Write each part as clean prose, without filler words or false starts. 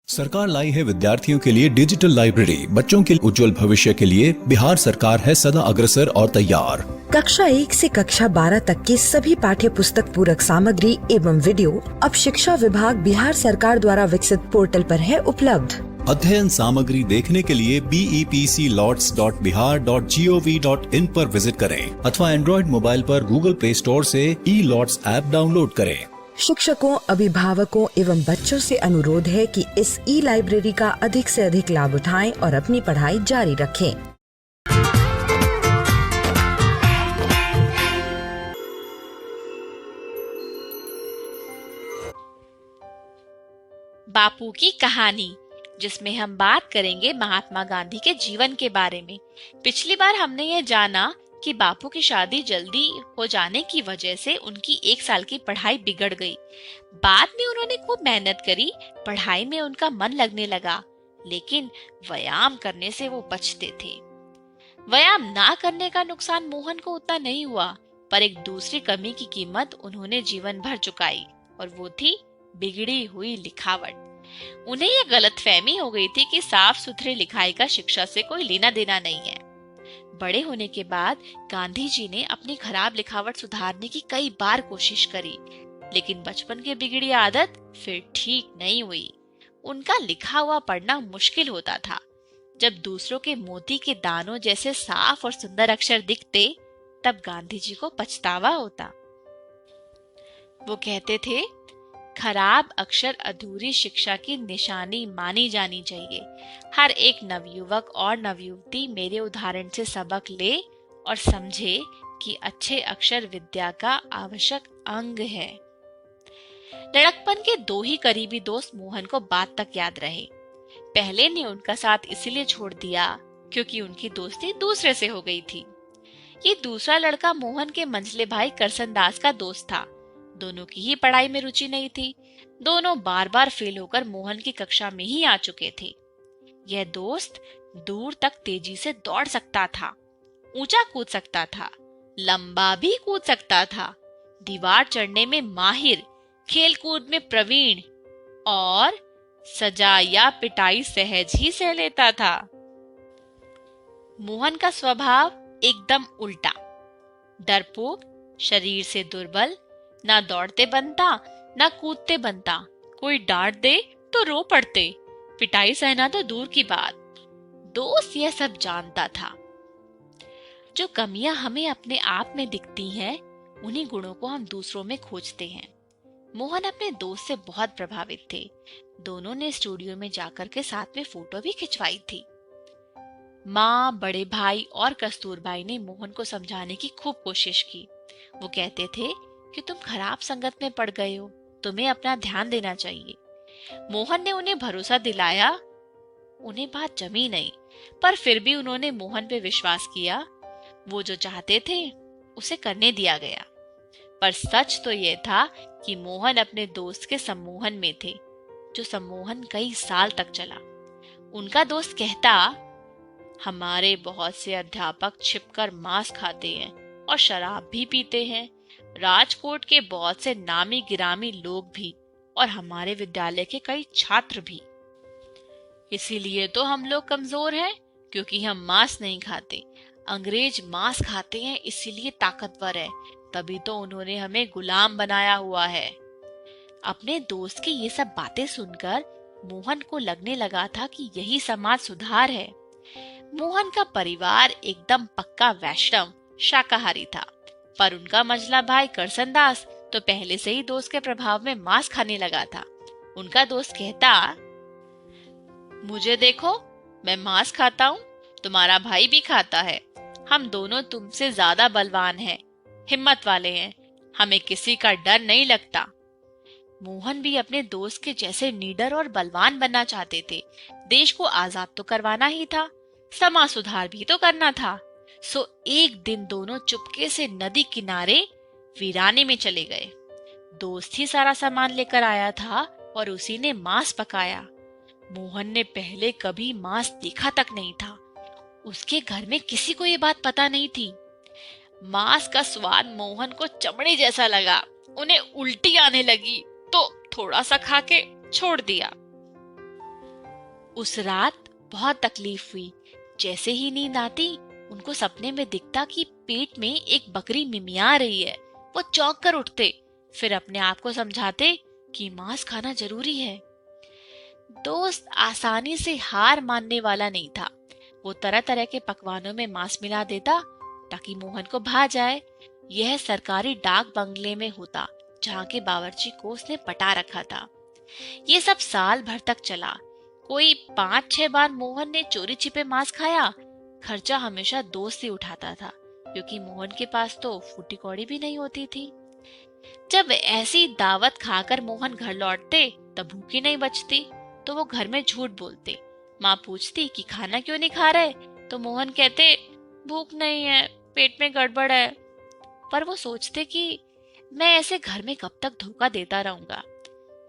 सरकार लाई है विद्यार्थियों के लिए डिजिटल लाइब्रेरी। बच्चों के उज्जवल भविष्य के लिए बिहार सरकार है सदा अग्रसर और तैयार। कक्षा 1 से कक्षा 12 तक की सभी पाठ्य पुस्तक पूरक सामग्री एवं वीडियो अब शिक्षा विभाग बिहार सरकार द्वारा विकसित पोर्टल पर है उपलब्ध। अध्ययन सामग्री देखने के लिए BEPCLOTS.bihar.gov.in पर विजिट करें अथवा एंड्रॉइड मोबाइल पर गूगल प्ले स्टोर से E-LOTS ऐप डाउनलोड करें। शिक्षकों, अभिभावकों एवं बच्चों से अनुरोध है कि इस लाइब्रेरी का अधिक से अधिक लाभ उठाएं और अपनी पढ़ाई जारी रखें। बापू की कहानी, जिसमें हम बात करेंगे महात्मा गांधी के जीवन के बारे में। पिछली बार हमने ये जाना कि बापू की शादी जल्दी हो जाने की वजह से उनकी 1 साल की पढ़ाई बिगड़ गई। बाद में उन्होंने खूब मेहनत करी, पढ़ाई में उनका मन लगने लगा, लेकिन व्यायाम करने से वो बचते थे। व्यायाम ना करने का नुकसान मोहन को उतना नहीं हुआ, पर एक दूसरी कमी की कीमत उन्होंने जीवन भर चुकाई, और वो थी बिगड़ी हुई लिखावट। उन्हें यह गलतफहमी हो गई थी कि साफ सुथरे लिखाई का शिक्षा से कोई लेना देना नहीं है। बड़े होने के बाद गांधी जी ने अपनी खराब लिखावट सुधारने की कई बार कोशिश करी, लेकिन बचपन की बिगड़ी आदत फिर ठीक नहीं हुई। उनका लिखा हुआ पढ़ना मुश्किल होता था। जब दूसरों के मोती के दानों जैसे साफ और सुंदर अक्षर दिखते, तब गांधी जी को पछतावा होता। वो कहते थे, खराब अक्षर अधूरी शिक्षा की निशानी मानी जानी चाहिए। हर एक नवयुवक और नवयुवती मेरे उदाहरण से सबक ले और समझे कि अच्छे अक्षर विद्या का आवश्यक अंग है। लड़कपन के 2 ही करीबी दोस्त मोहन को बात तक याद रहे। पहले ने उनका साथ इसलिए छोड़ दिया क्योंकि उनकी दोस्ती दूसरे से हो गई थी। ये दूसरा लड़का मोहन के मंझले भाई करसन दास का दोस्त था। दोनों की ही पढ़ाई में रुचि नहीं थी। दोनों बार बार फेल होकर मोहन की कक्षा में ही आ चुके थे। यह दोस्त दूर तक तेजी से दौड़ सकता था, ऊंचा कूद सकता था, लंबा भी कूद सकता था, दीवार चढ़ने में माहिर, खेल कूद में प्रवीण और सजा या पिटाई सहज ही सह लेता था। मोहन का स्वभाव एकदम उल्टा, डरपोक, शरीर से दुर्बल, ना दौड़ते बनता ना कूदते बनता। कोई डांट दे तो रो पड़ते, पिटाई सहना तो दूर की बात। दोस्त यह सब जानता था। जो कमियां हमें अपने आप में दिखती हैं, उन्हीं गुणों को हम दूसरों में खोजते हैं। मोहन अपने दोस्त से बहुत प्रभावित थे। दोनों ने स्टूडियो में जाकर के साथ में फोटो भी खिंचवाई थी। माँ, बड़े भाई और कस्तूरबाई ने मोहन को समझाने की खूब कोशिश की। वो कहते थे कि तुम खराब संगत में पड़ गए हो, तुम्हें अपना ध्यान देना चाहिए। मोहन ने उन्हें भरोसा दिलाया। उन्हें बात जमी नहीं, पर फिर भी उन्होंने मोहन पे विश्वास किया। वो जो चाहते थे उसे करने दिया गया। पर सच तो यह था कि मोहन अपने दोस्त के सम्मोहन में थे, जो सम्मोहन कई साल तक चला। उनका दोस्त कहता, हमारे बहुत से अध्यापक छिपकर मांस खाते हैं और शराब भी पीते हैं। राजकोट के बहुत से नामी गिरामी लोग भी, और हमारे विद्यालय के कई छात्र भी। इसीलिए तो हम लोग कमजोर हैं, क्योंकि हम मांस नहीं खाते। अंग्रेज मांस खाते हैं, इसीलिए ताकतवर है। तभी तो उन्होंने हमें गुलाम बनाया हुआ है। अपने दोस्त की ये सब बातें सुनकर मोहन को लगने लगा था कि यही समाज सुधार है। मोहन का परिवार एकदम पक्का वैष्णव शाकाहारी था, पर उनका मझला भाई करसन दास तो पहले से ही दोस्त के प्रभाव में मांस खाने लगा था। उनका दोस्त कहता, मुझे देखो, मैं मांस खाता हूँ, तुम्हारा भाई भी खाता है। हम दोनों तुमसे ज्यादा बलवान हैं, हिम्मत वाले हैं, हमें किसी का डर नहीं लगता। मोहन भी अपने दोस्त के जैसे निडर और बलवान बनना चाहते थे। देश को आजाद तो करवाना ही था, समाज सुधार भी तो करना था। सो एक दिन दोनों चुपके से नदी किनारे वीराने में चले गए। दोस्त ही सारा सामान लेकर आया था और उसी ने मांस पकाया। मोहन ने पहले कभी मांस देखा तक नहीं था। उसके घर में किसी को ये बात पता नहीं थी। मांस का स्वाद मोहन को चमड़े जैसा लगा। उन्हें उल्टी आने लगी तो थोड़ा सा खा के छोड़ दिया। उस रात बहुत तकलीफ हुई। जैसे ही नींद आती, उनको सपने में दिखता कि पेट में एक बकरी मिमिया रही है। वो चौंक कर उठते, फिर अपने आप को समझाते कि मांस खाना जरूरी है। दोस्त आसानी से हार मानने वाला नहीं था। वो तरह तरह के पकवानों में मांस मिला देता ताकि मोहन को भा जाए। यह सरकारी डाक बंगले में होता, जहाँ के बावर्ची को उसने पटा रखा था। ये सब साल भर तक चला। कोई 5-6 बार मोहन ने चोरी छिपे मांस खाया। खर्चा हमेशा दोस्त ही उठाता था, क्योंकि मोहन के पास तो फूटी कौड़ी भी नहीं होती थी। जब ऐसी दावत खाकर मोहन घर लौटते, तब भूखी नहीं बचती, तो वो घर में झूठ बोलते। माँ पूछती कि खाना क्यों नहीं खा रहे, तो मोहन कहते भूख नहीं है, पेट में गड़बड़ है। पर वो सोचते कि मैं ऐसे घर में कब तक धोखा देता रहूंगा।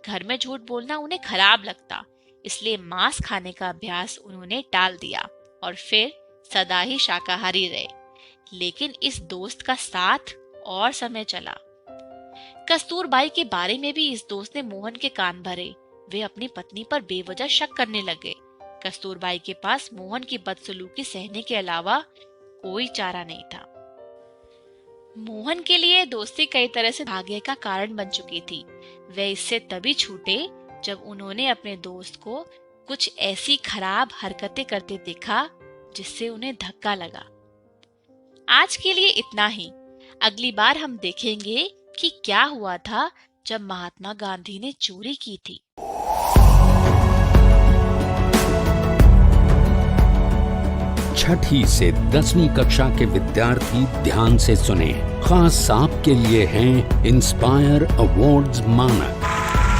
घर में झूठ बोलना उन्हें खराब लगता, इसलिए मांस खाने का अभ्यास उन्होंने टाल दिया और फिर सदा ही शाकाहारी रहे। लेकिन इस दोस्त का साथ और समय चला। कस्तूरबाई के बारे में भी इस दोस्त ने मोहन के कान भरे। वे अपनी पत्नी पर बेवजह शक करने लगे। कस्तूरबाई के पास मोहन की बदसलूकी सहने के अलावा कोई चारा नहीं था। मोहन के लिए दोस्ती कई तरह से भाग्य का कारण बन चुकी थी। वे इससे तभी छूटे जब उन्होंने अपने दोस्त को कुछ ऐसी खराब हरकतें करते देखा जिससे उन्हें धक्का लगा। आज के लिए इतना ही। अगली बार हम देखेंगे कि क्या हुआ था जब महात्मा गांधी ने चोरी की थी। छठी से 10वीं कक्षा के विद्यार्थी ध्यान से सुने। खास आपके लिए हैं इंस्पायर अवार्ड्स मानक।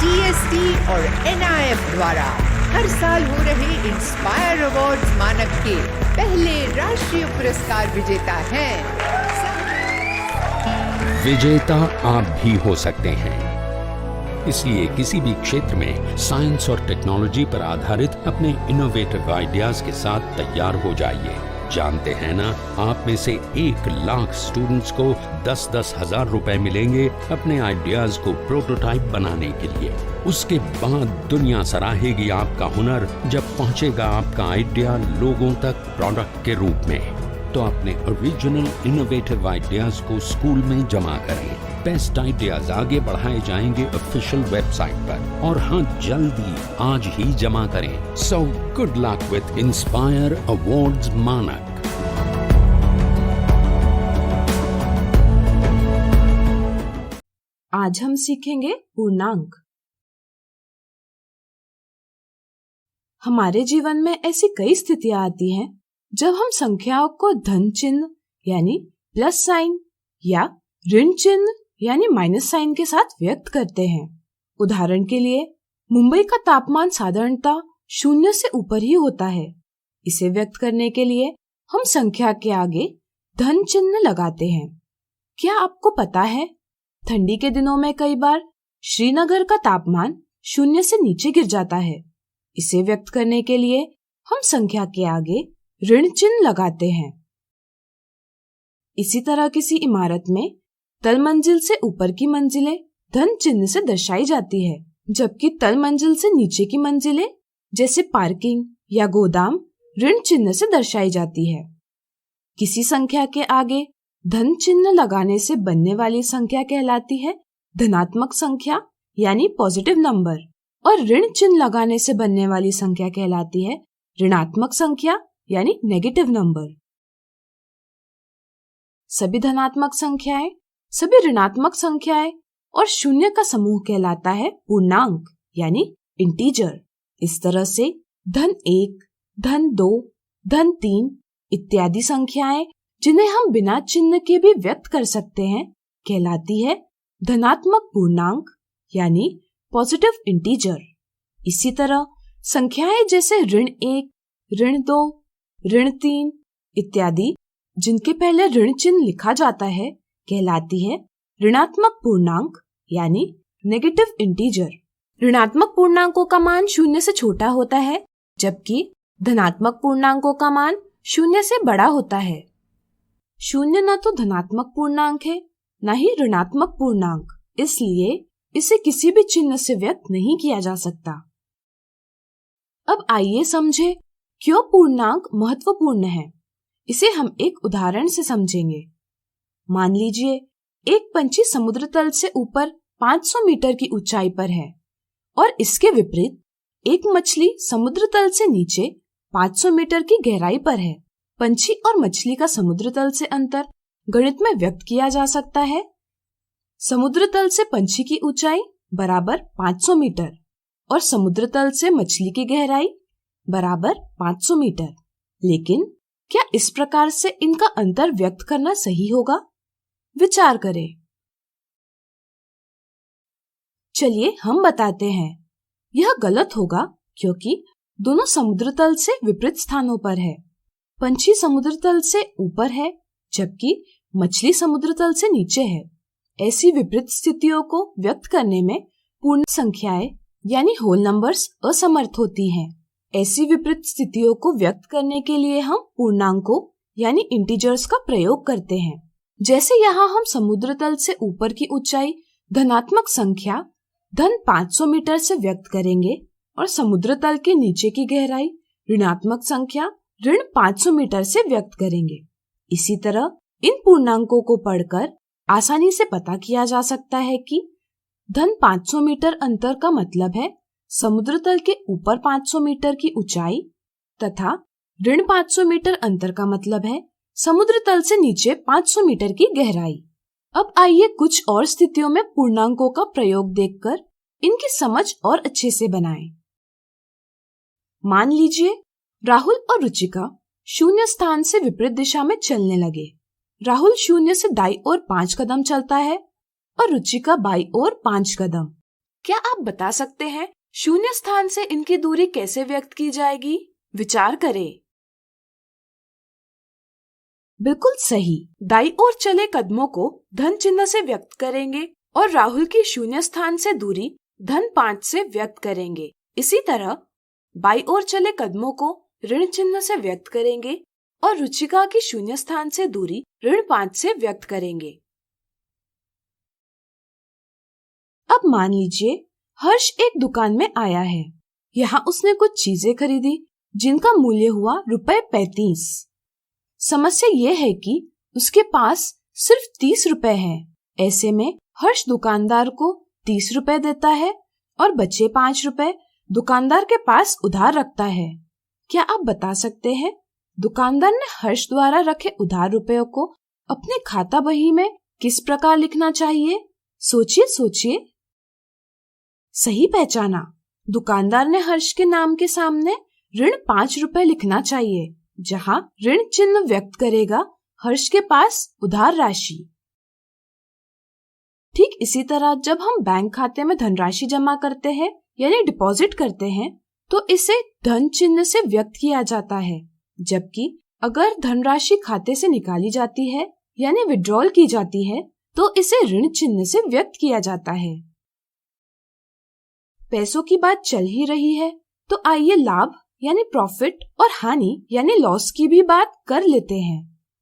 DST और NIF द्वारा हर साल हो रहे इंस्पायर अवार्ड्स मानक के पहले राष्ट्रीय पुरस्कार विजेता हैं। विजेता आप भी हो सकते हैं। इसलिए किसी भी क्षेत्र में साइंस और टेक्नोलॉजी पर आधारित अपने इनोवेटिव आइडियाज के साथ तैयार हो जाइए। जानते हैं ना, आप में से 1 लाख स्टूडेंट्स को 10-10 हजार रुपए मिलेंगे अपने आइडियाज को प्रोटोटाइप बनाने के लिए। उसके बाद दुनिया सराहेगी आपका हुनर जब पहुंचेगा आपका आइडिया लोगों तक प्रोडक्ट के रूप में। तो अपने ओरिजिनल इनोवेटिव आइडियाज को स्कूल में जमा करें। बेस्ट आइडियाज आगे बढ़ाए जाएंगे ऑफिशियल वेबसाइट पर, और हाँ, जल्दी आज ही जमा करें। So good luck with inspire awards मानक। आज हम सीखेंगे पूर्णांक। हमारे जीवन में ऐसी कई स्थितियां आती हैं जब हम संख्याओं को धन चिन्ह यानी प्लस साइन या ऋण चिन्ह यानी माइनस साइन के साथ व्यक्त करते हैं। उदाहरण के लिए, मुंबई का तापमान साधारणतः 0 से ऊपर ही होता है। इसे व्यक्त करने के लिए हम संख्या के आगे धन चिन्ह लगाते हैं। क्या आपको पता है, ठंडी के दिनों में कई बार श्रीनगर का तापमान 0 से नीचे गिर जाता है। इसे व्यक्त करने के लिए हम संख्या के आगे ऋण चिन्ह लगाते हैं। इसी तरह किसी इमारत में तल मंजिल से ऊपर की मंजिलें धन चिन्ह से दर्शाई जाती है, जबकि तल मंजिल से नीचे की मंजिलें जैसे पार्किंग या गोदाम ऋण चिन्ह से दर्शाई जाती है। किसी संख्या के आगे धन चिन्ह लगाने से बनने वाली संख्या कहलाती है धनात्मक संख्या यानी पॉजिटिव नंबर, और ऋण चिन्ह लगाने से बनने वाली संख्या कहलाती है ऋणात्मक संख्या यानी नेगेटिव नंबर। सभी धनात्मक संख्याएं, सभी ऋणात्मक संख्याएं और 0 का समूह कहलाता है पूर्णांक यानी इंटीजर। इस तरह से धन 1, धन 2, धन 3 इत्यादि संख्याएं, जिन्हें हम बिना चिन्ह के भी व्यक्त कर सकते हैं, कहलाती है धनात्मक पूर्णांक यानी पॉजिटिव इंटीजर। इसी तरह संख्याएं जैसे ऋण 1, ऋण 2, ऋण 3 इत्यादि, जिनके पहले ऋण चिन्ह लिखा जाता है, कहलाती है ऋणात्मक पूर्णांक यानी नेगेटिव इंटीजर। ऋणात्मक पूर्णांकों का मान 0 से छोटा होता है, जबकि धनात्मक पूर्णांकों का मान 0 से बड़ा होता है। 0 न तो धनात्मक पूर्णांक है, न ही ऋणात्मक पूर्णांक, इसलिए इसे किसी भी चिन्ह से व्यक्त नहीं किया जा सकता। अब आइए समझे क्यों पूर्णांक महत्वपूर्ण है। इसे हम एक उदाहरण से समझेंगे। मान लीजिए एक पंछी समुद्र तल से ऊपर 500 मीटर की ऊंचाई पर है और इसके विपरीत एक मछली समुद्र तल से नीचे 500 मीटर की गहराई पर है। पंछी और मछली का समुद्र तल से अंतर गणित में व्यक्त किया जा सकता है। समुद्र तल से पंछी की ऊंचाई बराबर 500 मीटर और समुद्र तल से मछली की गहराई बराबर 500 मीटर। लेकिन क्या इस प्रकार से इनका अंतर व्यक्त करना सही होगा? विचार करें। चलिए हम बताते हैं। यह गलत होगा क्योंकि दोनों समुद्र तल से विपरीत स्थानों पर है। पंछी समुद्र तल से ऊपर है जबकि मछली समुद्र तल से नीचे है। ऐसी विपरीत स्थितियों को व्यक्त करने में पूर्ण संख्याएं यानी होल नंबर्स असमर्थ होती हैं। ऐसी विपरीत स्थितियों को व्यक्त करने के लिए हम पूर्णांकों यानी इंटीजर्स का प्रयोग करते हैं। जैसे यहाँ हम समुद्र तल से ऊपर की ऊंचाई धनात्मक संख्या धन 500 मीटर से व्यक्त करेंगे और समुद्र तल के नीचे की गहराई ऋणात्मक संख्या ऋण 500 मीटर से व्यक्त करेंगे। इसी तरह इन पूर्णांकों को पढ़कर आसानी से पता किया जा सकता है कि धन 500 मीटर अंतर का मतलब है समुद्र तल के ऊपर 500 मीटर की ऊंचाई तथा ऋण 500 मीटर अंतर का मतलब है समुद्र तल से नीचे 500 मीटर की गहराई। अब आइए कुछ और स्थितियों में पूर्णांकों का प्रयोग देखकर इनकी समझ और अच्छे से बनाएं। मान लीजिए राहुल और रुचिका शून्य स्थान से विपरीत दिशा में चलने लगे। राहुल शून्य से दाईं ओर 5 कदम चलता है और रुचिका बाईं ओर 5 कदम। क्या आप बता सकते हैं शून्य स्थान से इनकी दूरी कैसे व्यक्त की जाएगी? विचार करें। बिल्कुल सही, दाईं ओर चले कदमों को धन चिन्ह से व्यक्त करेंगे और राहुल की शून्य स्थान से दूरी धन 5 से व्यक्त करेंगे। इसी तरह बाईं ओर चले कदमों को ऋण चिन्ह से व्यक्त करेंगे और रुचिका की शून्य स्थान से दूरी ऋण 5 से व्यक्त करेंगे। अब मान लीजिए हर्ष एक दुकान में आया है। यहाँ उसने कुछ चीजें खरीदी जिनका मूल्य हुआ ₹35। समस्या ये है कि उसके पास सिर्फ 30 रुपए हैं। ऐसे में हर्ष दुकानदार को 30 रुपए देता है और बचे 5 रुपए दुकानदार के पास उधार रखता है। क्या आप बता सकते हैं दुकानदार ने हर्ष द्वारा रखे उधार रुपयों को अपने खाता बही में किस प्रकार लिखना चाहिए? सोचिए। सही पहचाना, दुकानदार ने हर्ष के नाम के सामने ऋण 5 रुपए लिखना चाहिए, जहां ऋण चिन्ह व्यक्त करेगा हर्ष के पास उधार राशि। ठीक इसी तरह जब हम बैंक खाते में धनराशि जमा करते हैं यानी डिपॉजिट करते हैं तो इसे धन चिन्ह से व्यक्त किया जाता है, जबकि अगर धनराशि खाते से निकाली जाती है यानी विड्रॉल की जाती है तो इसे ऋण चिन्ह से व्यक्त किया जाता है। पैसों की बात चल ही रही है तो आइए लाभ यानी प्रॉफिट और हानि यानी लॉस की भी बात कर लेते हैं।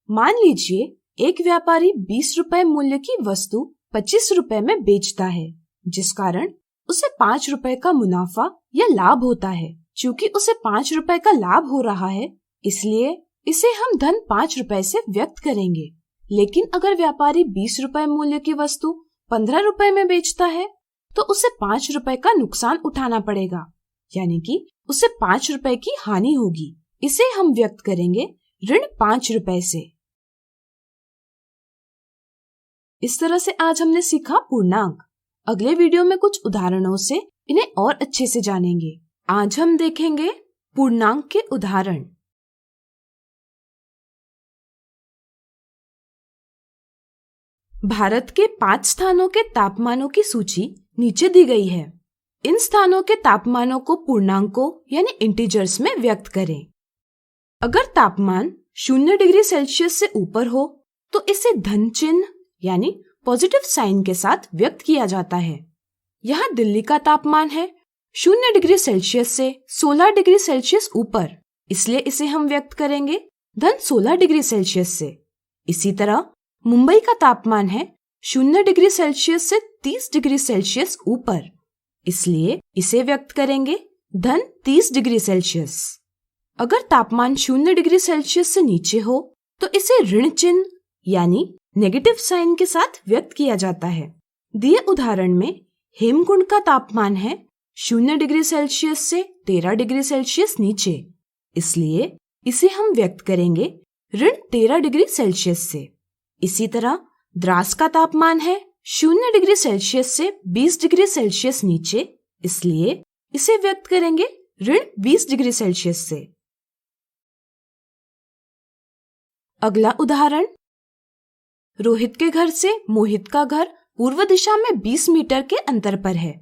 मान लीजिए एक व्यापारी 20 रुपए मूल्य की वस्तु 25 रुपए में बेचता है, जिस कारण उसे 5 रुपए का मुनाफा या लाभ होता है। चूँकि उसे 5 रुपए का लाभ हो रहा है इसलिए इसे हम धन 5 रुपए से व्यक्त करेंगे। लेकिन अगर व्यापारी 20 रुपए मूल्य की वस्तु 15 रुपए में बेचता है तो उसे 5 रुपए का नुकसान उठाना पड़ेगा, यानी कि उसे 5 रुपए की हानि होगी। इसे हम व्यक्त करेंगे ऋण 5 रुपए से। इस तरह से आज हमने सीखा पूर्णांक। अगले वीडियो में कुछ उदाहरणों से इन्हें और अच्छे से जानेंगे। आज हम देखेंगे पूर्णांक के उदाहरण। भारत के 5 स्थानों के तापमानों की सूची नीचे दी गई है। इन स्थानों के तापमानों को पूर्णांकों यानी इंटीजर्स में व्यक्त करें। अगर तापमान 0 डिग्री सेल्सियस से ऊपर हो तो इसे धन चिन्ह यानी पॉजिटिव साइन के साथ व्यक्त किया जाता है। यहाँ दिल्ली का तापमान है 0 डिग्री सेल्सियस से 16 डिग्री सेल्सियस ऊपर, इसलिए इसे हम व्यक्त करेंगे धन 16 डिग्री सेल्सियस से। इसी तरह मुंबई का तापमान है 0 डिग्री सेल्सियस से 30 डिग्री सेल्सियस ऊपर, इसलिए इसे व्यक्त करेंगे -30 डिग्री सेल्सियस। अगर तापमान 0 डिग्री सेल्सियस से नीचे हो तो इसे ऋण चिन्ह यानी नेगेटिव साइन के साथ व्यक्त किया जाता है। दिए उदाहरण में हेमकुंड का तापमान है 0 डिग्री सेल्सियस से 13 डिग्री सेल्सियस नीचे, इसलिए इसे हम व्यक्त करेंगे ऋण 13 डिग्री सेल्सियस से। इसी तरह द्रास का तापमान है 0 डिग्री सेल्सियस से 20 डिग्री सेल्सियस नीचे, इसलिए इसे व्यक्त करेंगे ऋण 20 डिग्री सेल्सियस से। अगला उदाहरण, रोहित के घर से मोहित का घर पूर्व दिशा में 20 मीटर के अंतर पर है।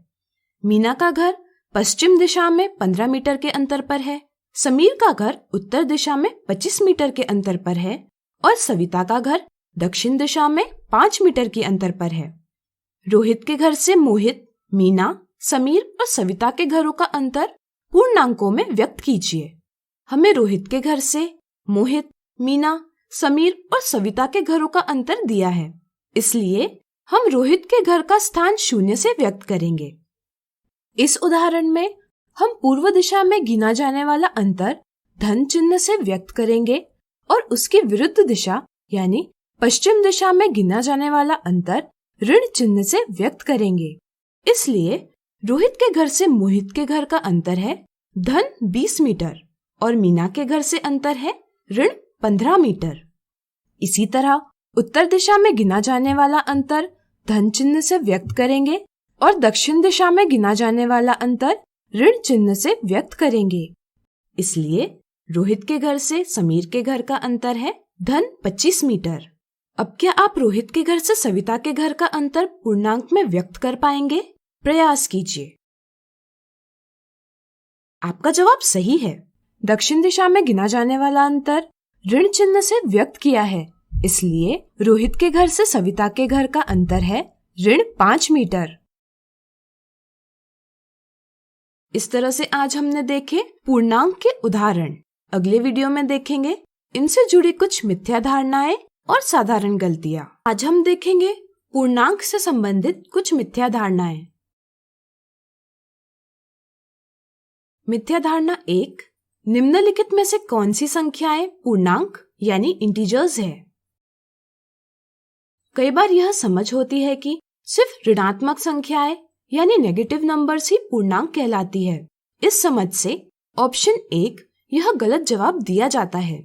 मीना का घर पश्चिम दिशा में 15 मीटर के अंतर पर है। समीर का घर उत्तर दिशा में 25 मीटर के अंतर पर है और सविता का घर दक्षिण दिशा में 5 मीटर के अंतर पर है। रोहित के घर से मोहित, मीना, समीर और सविता के घरों का अंतर पूर्णांकों में व्यक्त कीजिए। हमें रोहित के घर से मोहित, मीना, समीर और सविता के घरों का अंतर दिया है, इसलिए हम रोहित के घर का स्थान 0 से व्यक्त करेंगे। इस उदाहरण में हम पूर्व दिशा में गिना जाने वाला अंतर धन चिन्ह से व्यक्त करेंगे और उसकी विरुद्ध दिशा यानी पश्चिम दिशा में गिना जाने वाला अंतर ऋण चिन्ह से व्यक्त करेंगे। इसलिए रोहित के घर से मोहित के घर का अंतर है धन 20 मीटर और मीना के घर से अंतर है ऋण 15 मीटर। इसी तरह उत्तर दिशा में गिना जाने वाला अंतर धन चिन्ह से व्यक्त करेंगे और दक्षिण दिशा में गिना जाने वाला अंतर ऋण चिन्ह से व्यक्त करेंगे। इसलिए रोहित के घर से समीर के घर का अंतर है धन 25 मीटर। अब क्या आप रोहित के घर से सविता के घर का अंतर पूर्णांक में व्यक्त कर पाएंगे? प्रयास कीजिए। आपका जवाब सही है। दक्षिण दिशा में गिना जाने वाला अंतर ऋण चिन्ह से व्यक्त किया है, इसलिए रोहित के घर से सविता के घर का अंतर है ऋण 5 मीटर। इस तरह से आज हमने देखे पूर्णांक के उदाहरण। अगले वीडियो में देखेंगे इनसे जुड़ी कुछ मिथ्या धारणाएं और साधारण गलतियां। आज हम देखेंगे पूर्णांक से संबंधित कुछ मिथ्या धारणाएं। मिथ्या धारणा 1, निम्नलिखित में से कौन सी संख्याएं पूर्णांक यानी इंटीजर्स है? कई बार यह समझ होती है कि सिर्फ ऋणात्मक संख्याएं यानी नेगेटिव नंबर्स ही पूर्णांक कहलाती है। इस समझ से ऑप्शन 1 यह गलत जवाब दिया जाता है।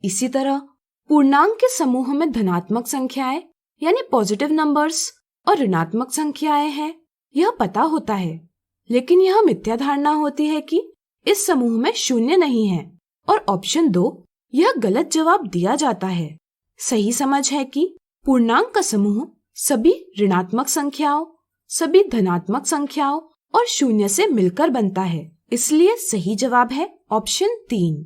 इसी तरह पूर्णांक के समूह में धनात्मक संख्याएं यानी पॉजिटिव नंबर्स और ऋणात्मक संख्याएं हैं, यह पता होता है, लेकिन यह मिथ्या धारणा होती है कि इस समूह में 0 नहीं है और ऑप्शन 2 यह गलत जवाब दिया जाता है। सही समझ है कि पूर्णांक का समूह सभी ऋणात्मक संख्याओं, सभी धनात्मक संख्याओं और 0 से मिलकर बनता है, इसलिए सही जवाब है ऑप्शन 3।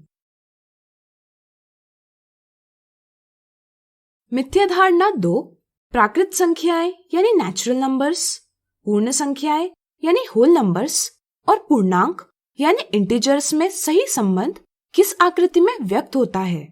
मिथ्या धारणा 2, प्राकृत संख्याएं यानी नेचुरल नंबर्स, पूर्ण संख्याएं यानी होल नंबर्स और पूर्णांक यानी इंटीजर्स में सही संबंध किस आकृति में व्यक्त होता है?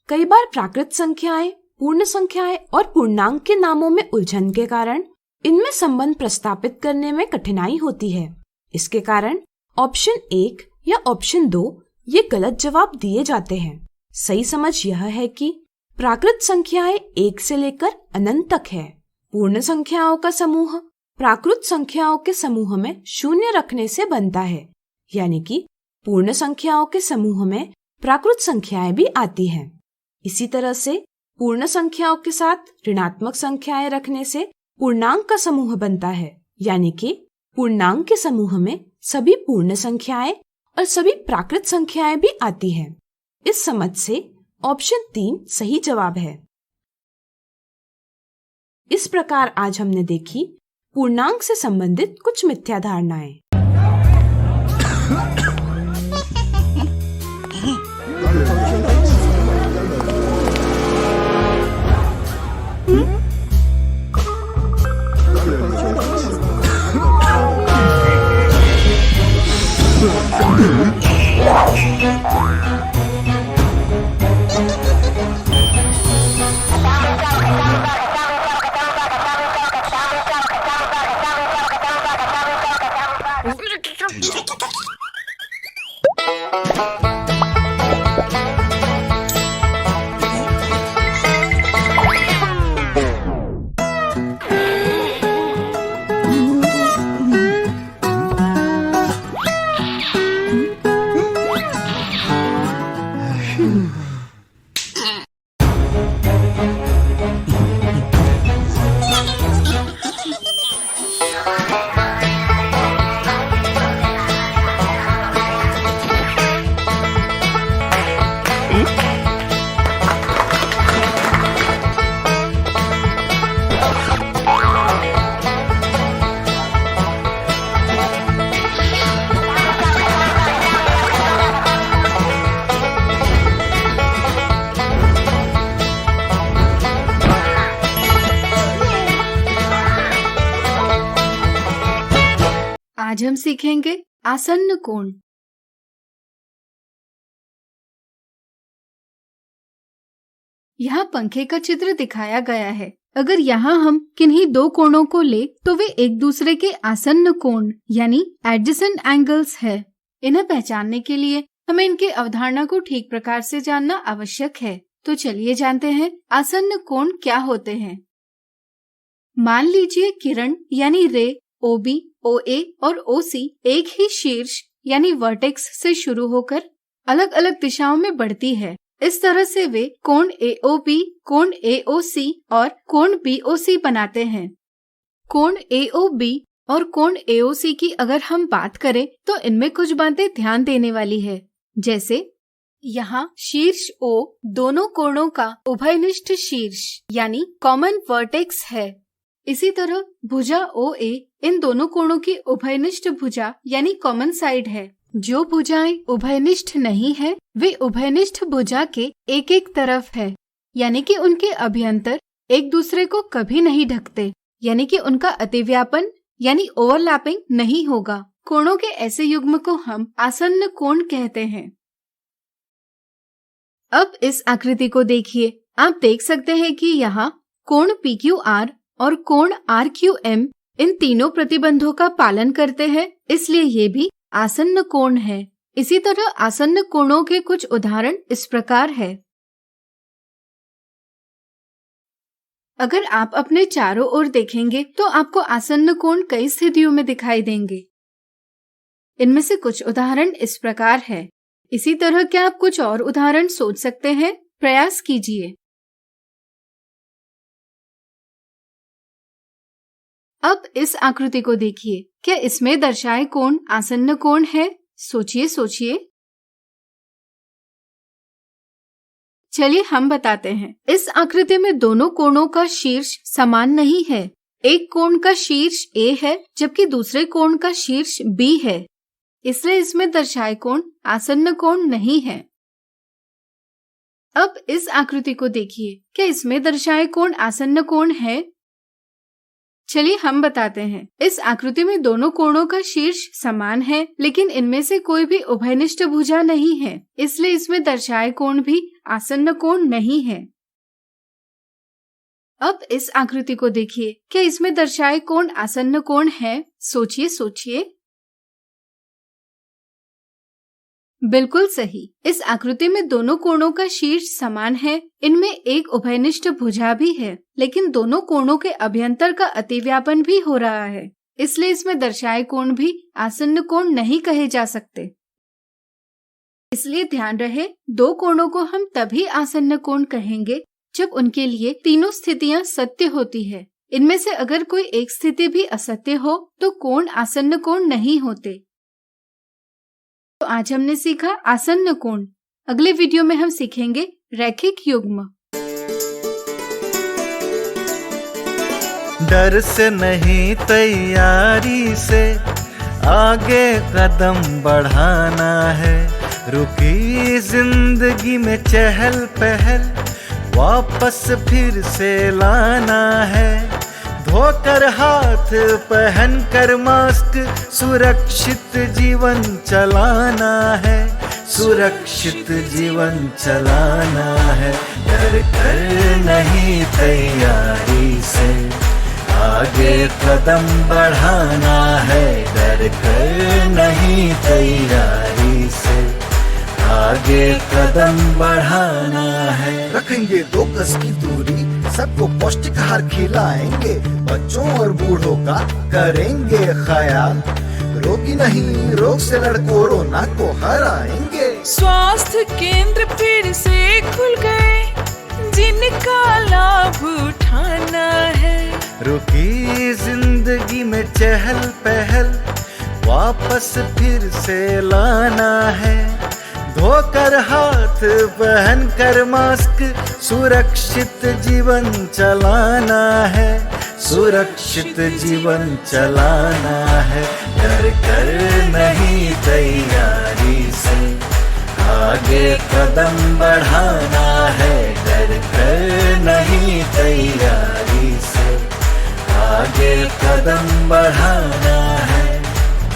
कई बार प्राकृत संख्याएं, पूर्ण संख्याएं और पूर्णांक के नामों में उलझन के कारण इनमें संबंध प्रस्तापित करने में कठिनाई होती है। इसके कारण ऑप्शन 1 या ऑप्शन 2 ये गलत जवाब दिए जाते हैं। सही समझ यह है कि प्राकृत संख्याएं 1 से लेकर अनंत तक है। पूर्ण संख्याओं का समूह प्राकृत संख्याओं के समूह में 0 रखने से बनता है, यानी कि पूर्ण संख्याओं के समूह में प्राकृत संख्याएं भी आती हैं। इसी तरह से पूर्ण संख्याओं के साथ ऋणात्मक संख्याएं रखने से पूर्णांक का समूह बनता है, यानी कि पूर्णांक के समूह में सभी पूर्ण संख्याएं और सभी प्राकृत संख्याएं भी आती हैं। इस समझ से ऑप्शन 3 सही जवाब है। इस प्रकार आज हमने देखी पूर्णांक से संबंधित कुछ मिथ्या धारणाएं। आज हम सीखेंगे आसन्न कोण। यहाँ पंखे का चित्र दिखाया गया है। अगर यहाँ हम किन्हीं दो कोणों को ले तो वे एक दूसरे के आसन्न कोण यानी एडजेसेंट एंगल्स है। इन्हें पहचानने के लिए हमें इनकी अवधारणा को ठीक प्रकार से जानना आवश्यक है। तो चलिए जानते हैं आसन्न कोण क्या होते हैं। मान लीजिए किरण यानी रे OB, OA और OC एक ही शीर्ष यानी वर्टेक्स से शुरू होकर अलग अलग दिशाओं में बढ़ती है। इस तरह से वे कोण AOB, कोण AOC और कोण BOC बनाते हैं। कोण AOB और कोण AOC की अगर हम बात करें तो इनमें कुछ बातें ध्यान देने वाली है। जैसे यहाँ शीर्ष O दोनों कोणों का उभयनिष्ठ शीर्ष यानी कॉमन वर्टेक्स है। इसी तरह भुजा OA इन दोनों कोणों की उभयनिष्ठ भुजा यानी कॉमन साइड है। जो भुजाएं उभयनिष्ठ नहीं है वे उभयनिष्ठ भुजा के एक एक तरफ है, यानी कि उनके अभ्यंतर एक दूसरे को कभी नहीं ढकते, यानी कि उनका अतिव्यापन यानी ओवरलैपिंग नहीं होगा। कोणों के ऐसे युग्म को हम आसन्न कोण कहते हैं। अब इस आकृति को देखिए। आप देख सकते हैं कि यहाँ कोण PQR और कोण RQM इन तीनों प्रतिबंधों का पालन करते हैं, इसलिए ये भी आसन्न कोण है। इसी तरह आसन्न कोणों के कुछ उदाहरण इस प्रकार है। अगर आप अपने चारों ओर देखेंगे तो आपको आसन्न कोण कई स्थितियों में दिखाई देंगे। इनमें से कुछ उदाहरण इस प्रकार है। इसी तरह क्या आप कुछ और उदाहरण सोच सकते हैं? प्रयास कीजिए। अब इस आकृति को देखिए। क्या इसमें दर्शाए कोण आसन्न कोण है? सोचिए सोचिए। चलिए हम बताते हैं। इस आकृति में दोनों कोणों का शीर्ष समान नहीं है। एक कोण का शीर्ष A है जबकि दूसरे कोण का शीर्ष B है, इसलिए इसमें दर्शाए कोण आसन्न कोण नहीं है। अब इस आकृति को देखिए। क्या इसमें दर्शाए कोण आसन्न कोण है? चलिए हम बताते हैं। इस आकृति में दोनों कोणों का शीर्ष समान है, लेकिन इनमें से कोई भी उभयनिष्ठ भुजा नहीं है, इसलिए इसमें दर्शाए कोण भी आसन्न कोण नहीं है। अब इस आकृति को देखिए। क्या इसमें दर्शाए कोण आसन्न कोण है? सोचिए सोचिए। बिल्कुल सही। इस आकृति में दोनों कोणों का शीर्ष समान है। इनमें एक उभयनिष्ठ भुजा भी है, लेकिन दोनों कोणों के अभ्यंतर का अतिव्यापन भी हो रहा है, इसलिए इसमें दर्शाए कोण भी आसन्न कोण नहीं कहे जा सकते। इसलिए ध्यान रहे, दो कोणों को हम तभी आसन्न कोण कहेंगे जब उनके लिए तीनों स्थितियां सत्य होती है। इनमें से अगर कोई एक स्थिति भी असत्य हो तो कोण आसन्न कोण नहीं होते। तो आज हमने सीखा आसन्न कोण। अगले वीडियो में हम सीखेंगे रैखिक युग्म। डर से नहीं तैयारी से आगे कदम बढ़ाना है। रुकी जिंदगी में चहल पहल वापस फिर से लाना है। धोकर हाथ पहन कर मास्क सुरक्षित जीवन चलाना है। सुरक्षित जीवन चलाना है। डर कर नहीं तैयारी से आगे कदम बढ़ाना है। डर कर नहीं तैयारी से आगे कदम बढ़ाना है। रखेंगे 2 गज की दूरी, सबको पौष्टिक आहार खिलाएंगे, बच्चों और बूढ़ों का करेंगे ख्याल। रोगी नहीं रोग से लड़ कोरोना को हराएंगे। स्वास्थ्य केंद्र फिर से खुल गए, जिनका लाभ उठाना है। रुकी जिंदगी में चहल पहल वापस फिर से लाना है। धोकर हाथ पहन कर मास्क सुरक्षित जीवन चलाना है। सुरक्षित जीवन चलाना है। डर कर नहीं तैयारी से आगे कदम बढ़ाना है। डर कर नहीं तैयारी से आगे कदम बढ़ाना है।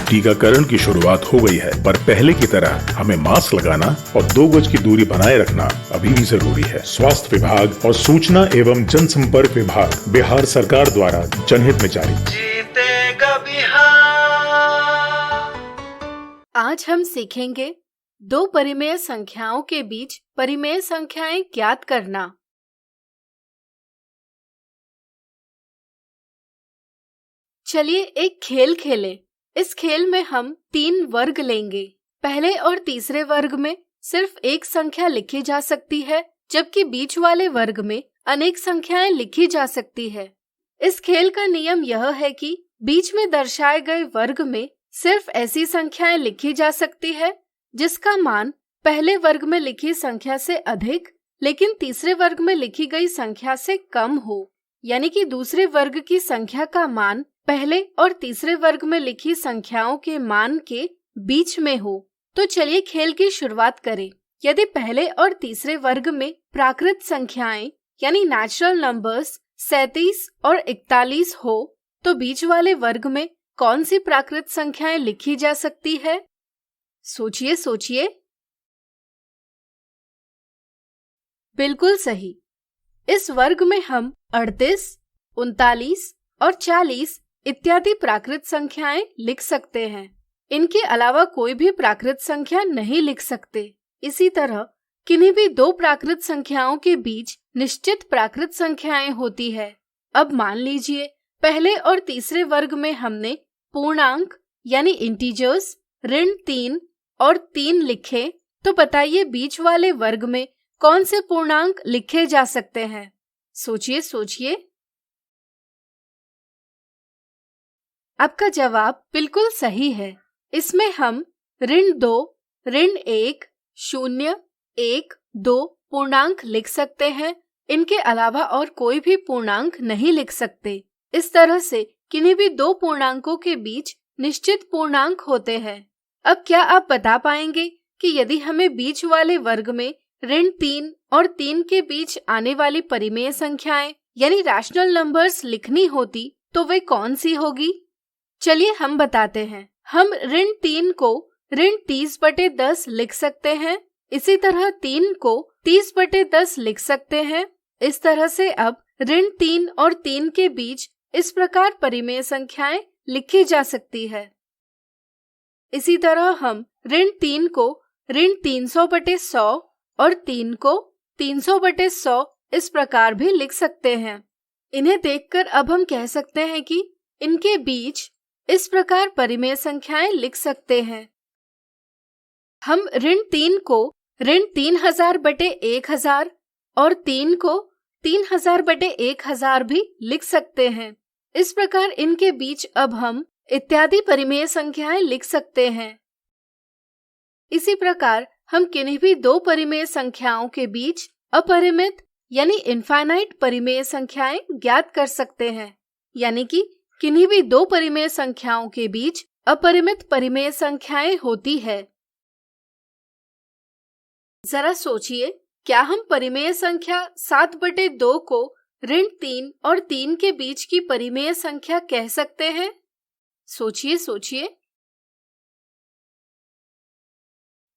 टीकाकरण की शुरुआत हो गई है, पर पहले की तरह हमें मास्क लगाना और 2 गज की दूरी बनाए रखना अभी भी जरूरी है। स्वास्थ्य विभाग और सूचना एवं जनसंपर्क विभाग बिहार सरकार द्वारा जनहित में जारी। जीतेगा बिहार। आज हम सीखेंगे 2 परिमेय संख्याओं के बीच परिमेय संख्याएं ज्ञात करना। चलिए एक खेल खेलें। इस खेल में हम 3 वर्ग लेंगे। पहले और तीसरे वर्ग में सिर्फ एक संख्या लिखी जा सकती है, जबकि बीच वाले वर्ग में अनेक संख्याएं लिखी जा सकती है। इस खेल का नियम यह है कि बीच में दर्शाए गए वर्ग में सिर्फ ऐसी संख्याएं लिखी जा सकती है जिसका मान पहले वर्ग में लिखी संख्या से अधिक लेकिन तीसरे वर्ग में लिखी गई संख्या से कम हो, यानी कि दूसरे वर्ग की संख्या का मान पहले और तीसरे वर्ग में लिखी संख्याओं के मान के बीच में हो। तो चलिए खेल की शुरुआत करें। यदि पहले और तीसरे वर्ग में प्राकृत संख्याएं यानी नेचुरल नंबर्स 37 और 41 हो, तो बीच वाले वर्ग में कौन सी प्राकृत संख्याएं लिखी जा सकती है? सोचिए सोचिए। बिल्कुल सही। इस वर्ग में हम 38, 39 और 40 इत्यादि प्राकृत संख्याएं लिख सकते हैं। इनके अलावा कोई भी प्राकृत संख्या नहीं लिख सकते। इसी तरह किन्हीं भी 2 प्राकृत संख्याओं के बीच निश्चित प्राकृत संख्याएं होती है। अब मान लीजिए पहले और तीसरे वर्ग में हमने पूर्णांक यानी इंटीजर्स ऋण 3 और 3 लिखे, तो बताइए बीच वाले वर्ग में कौन से पूर्णांक लिखे जा सकते हैं? सोचिए सोचिए। आपका जवाब बिल्कुल सही है। इसमें हम ऋण 2, ऋण 1, 0, 1, 2 पूर्णांक लिख सकते हैं। इनके अलावा और कोई भी पूर्णांक नहीं लिख सकते। इस तरह से किन्हीं भी 2 पूर्णांकों के बीच निश्चित पूर्णांक होते हैं। अब क्या आप बता पाएंगे कि यदि हमें बीच वाले वर्ग में ऋण 3 और 3 के बीच आने वाली परिमेय संख्याएं यानी रैशनल नंबर्स लिखनी होती तो वे कौन सी होगी? चलिए हम बताते हैं। हम ऋण 3 को ऋण 30/10 लिख सकते हैं। इसी तरह 3 को 30/10 लिख सकते हैं। इस तरह से अब ऋण 3 और 3 के बीच इस प्रकार परिमेय संख्याएं लिखी जा सकती है। इसी तरह हम ऋण 3 को ऋण 300/100 और 3 को 300/100 इस प्रकार भी लिख सकते हैं। इन्हें देखकर अब हम कह सकते हैं कि इनके बीच इस प्रकार परिमेय संख्याएं लिख सकते हैं। हम ऋण 3 को ऋण 3000/1000 और 3 को 3000/1000 भी लिख सकते हैं। इस प्रकार इनके बीच अब हम इत्यादि परिमेय संख्याएं लिख सकते हैं। इसी प्रकार हम किन्हीं भी 2 परिमेय संख्याओं के बीच अपरिमित यानी इनफाइनाइट परिमेय संख्याएं ज्ञात कर सकते हैं। यानी कि किन्हीं भी 2 परिमेय संख्याओं के बीच अपरिमित परिमेय संख्याएं होती है। जरा सोचिए, क्या हम परिमेय संख्या 7/2 को ऋण 3 और 3 के बीच की परिमेय संख्या कह सकते हैं? सोचिए सोचिए।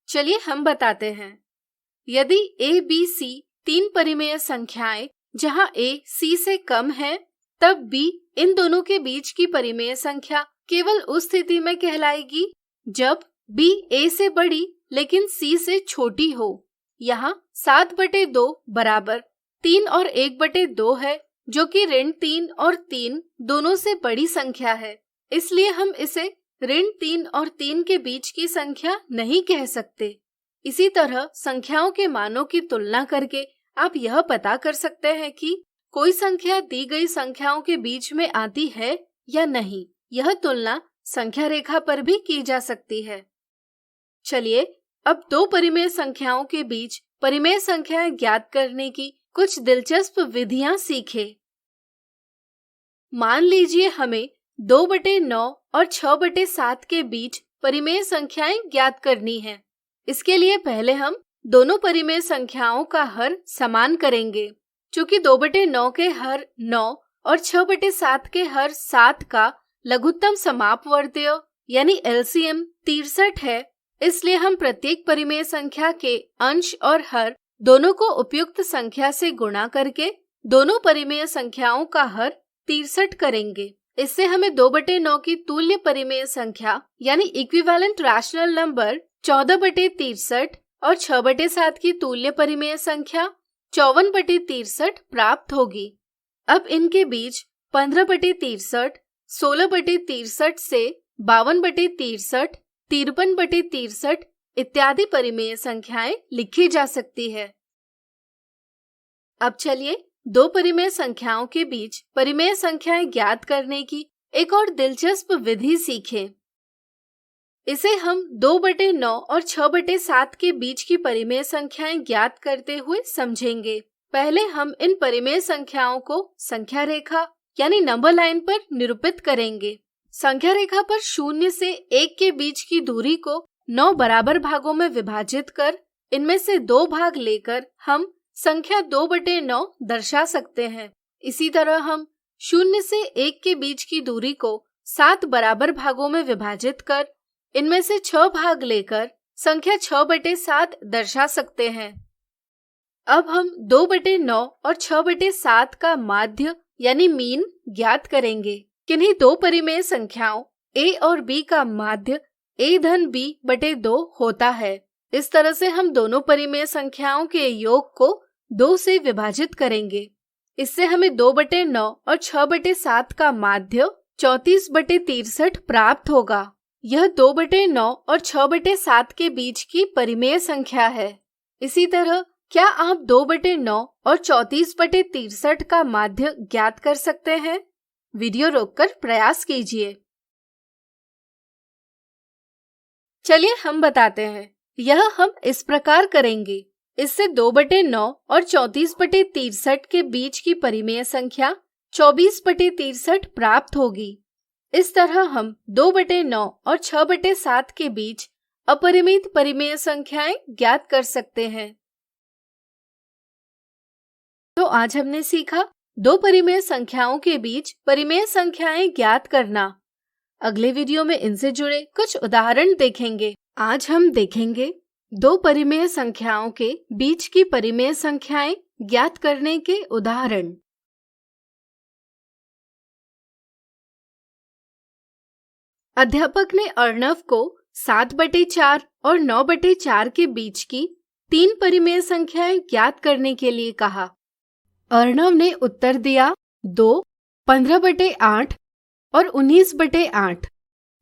चलिए हम बताते हैं। यदि A, B, C 3 परिमेय संख्याएं जहां A C से कम है, तब B इन दोनों के बीच की परिमेय संख्या केवल उस स्थिति में कहलाएगी जब B A से बड़ी लेकिन C से छोटी हो। यहाँ 7/2 बराबर 3 और 1/2 है, जो कि ऋण 3 और 3 दोनों से बड़ी संख्या है। इसलिए हम इसे ऋण 3 और 3 के बीच की संख्या नहीं कह सकते। इसी तरह संख्याओं के मानों की तुलना करके आप यह पता कर सकते हैं कि कोई संख्या दी गई संख्याओं के बीच में आती है या नहीं। यह तुलना संख्या रेखा पर भी की जा सकती है। चलिए अब 2 परिमेय संख्याओं के बीच परिमेय संख्याएं ज्ञात करने की कुछ दिलचस्प विधियां सीखें। मान लीजिए हमें 2/9 और 6/7 के बीच परिमेय संख्याएं ज्ञात करनी है। इसके लिए पहले हम दोनों परिमेय संख्याओं का हर समान करेंगे। चूंकि 2/9 के हर 9 और 6/7 के हर 7 का लघुत्तम समापवर्तीय यानी एलसीएम 63 है, इसलिए हम प्रत्येक परिमेय संख्या के अंश और हर दोनों को उपयुक्त संख्या से गुणा करके दोनों परिमेय संख्याओं का हर 63 करेंगे। इससे हमें 2/9 की तुल्य परिमेय संख्या यानी इक्विवेलेंट रैशनल नंबर 14/63 और 6/7 की तुल्य परिमेय संख्या 54/63 प्राप्त होगी। अब इनके बीच 15/63, 16/63 से 52/63, 53/63 इत्यादि परिमेय संख्याएं लिखी जा सकती है। अब चलिए दो परिमेय संख्याओं के बीच परिमेय संख्याएं ज्ञात करने की एक और दिलचस्प विधि सीखें। इसे हम 2/9 और 6/7 के बीच की परिमेय संख्याएं ज्ञात करते हुए समझेंगे। पहले हम इन परिमेय संख्याओं को संख्या रेखा यानी नंबर लाइन पर निरूपित करेंगे। संख्या रेखा पर 0 से 1 के बीच की दूरी को 9 बराबर भागों में विभाजित कर इनमें से 2 भाग लेकर हम संख्या 2/9 दर्शा सकते हैं। इसी तरह हम 0 से 1 के बीच की दूरी को 7 बराबर भागों में विभाजित कर इनमें से 6 भाग लेकर संख्या 6/7 दर्शा सकते हैं। अब हम 2/9 और 6/7 का माध्य यानी मीन ज्ञात करेंगे। किन्हीं दो परिमेय संख्याओं a और b का माध्य a-b/2 होता है। इस तरह से हम दोनों परिमेय संख्याओं के योग को 2 से विभाजित करेंगे। इससे हमें 2/9 और 6/7 का माध्य 34/63 प्राप्त होगा। यह 2/9 और 6/7 के बीच की परिमेय संख्या है। इसी तरह क्या आप 2/9 और 34/63 का माध्य ज्ञात कर सकते हैं? वीडियो रोककर प्रयास कीजिए। चलिए हम बताते हैं। यह हम इस प्रकार करेंगे। इससे 2/9 और 34/63 के बीच की परिमेय संख्या 24/63 प्राप्त होगी। इस तरह हम 2/9 और 6/7 के बीच अपरिमित परिमेय संख्याएं ज्ञात कर सकते हैं। तो आज हमने सीखा दो परिमेय संख्याओं के बीच परिमेय संख्याएं ज्ञात करना। अगले वीडियो में इनसे जुड़े कुछ उदाहरण देखेंगे। आज हम देखेंगे दो परिमेय संख्याओं के बीच की परिमेय संख्याएं ज्ञात करने के उदाहरण। अध्यापक ने अर्णव को 7/4 और 9/4 के बीच की 3 परिमेय संख्याएं ज्ञात करने के लिए कहा। अर्णव ने उत्तर दिया 2, 15/8 और 19/8।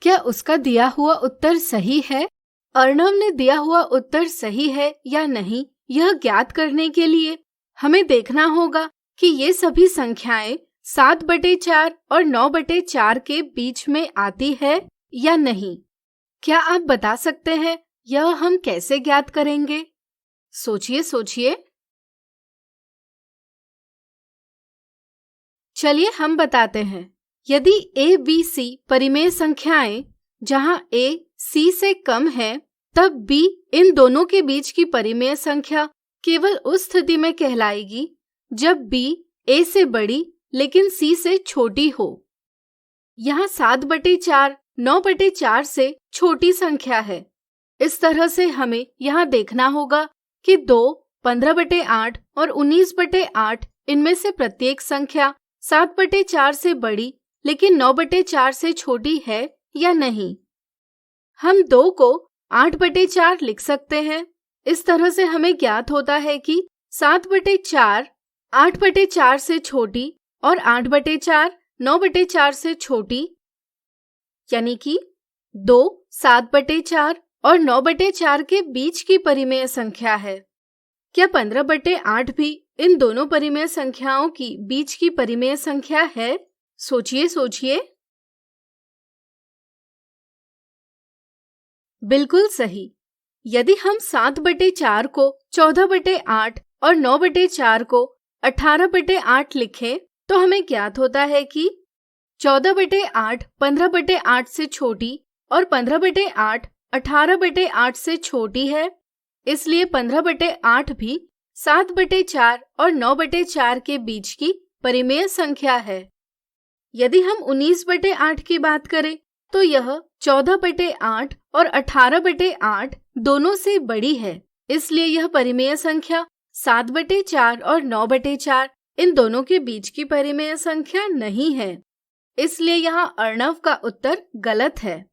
क्या उसका दिया हुआ उत्तर सही है? अर्णव ने दिया हुआ उत्तर सही है या नहीं, यह ज्ञात करने के लिए हमें देखना होगा कि ये सभी संख्याएं 7/4 और 9/4 के बीच में आती है या नहीं। क्या आप बता सकते हैं यह हम कैसे ज्ञात करेंगे? सोचिए। चलिए हम बताते हैं। यदि a, b, c परिमेय संख्याएं जहां a c से कम है, तब b इन दोनों के बीच की परिमेय संख्या केवल उस स्थिति में कहलाएगी जब b a से बड़ी लेकिन c से छोटी हो। यहाँ 7/4 9/4 से छोटी संख्या है। इस तरह से हमें यहाँ देखना होगा कि 2, 15/8 और 19/8 इनमें से प्रत्येक संख्या 7/4 से बड़ी लेकिन 9/4 से छोटी है या नहीं। हम 2 को 8/4 लिख सकते हैं। इस तरह से हमें ज्ञात होता है कि 7/4 8/4 से छोटी और 8/4 9/4 से छोटी, यानी कि 2 7/4 और 9/4 के बीच की परिमेय संख्या है। क्या 15/8 भी इन दोनों परिमेय संख्याओं की बीच की परिमेय संख्या है? सोचिए। बिल्कुल सही। यदि हम 7/4 को 14/8 और 9/4 को 18/8 लिखें, तो हमें ज्ञात होता है कि 14/8 15/8 से छोटी और 15/8 18/8 से छोटी है। इसलिए 15/8 भी 7/4 और 9/4 के बीच की परिमेय संख्या है। यदि हम 19/8 की बात करें, तो यह 14/8 और 18/8 दोनों से बड़ी है। इसलिए यह परिमेय संख्या 7/4 और 9/4 इन दोनों के बीच की परिमेय संख्या नहीं है। इसलिए यहाँ अर्णव का उत्तर गलत है।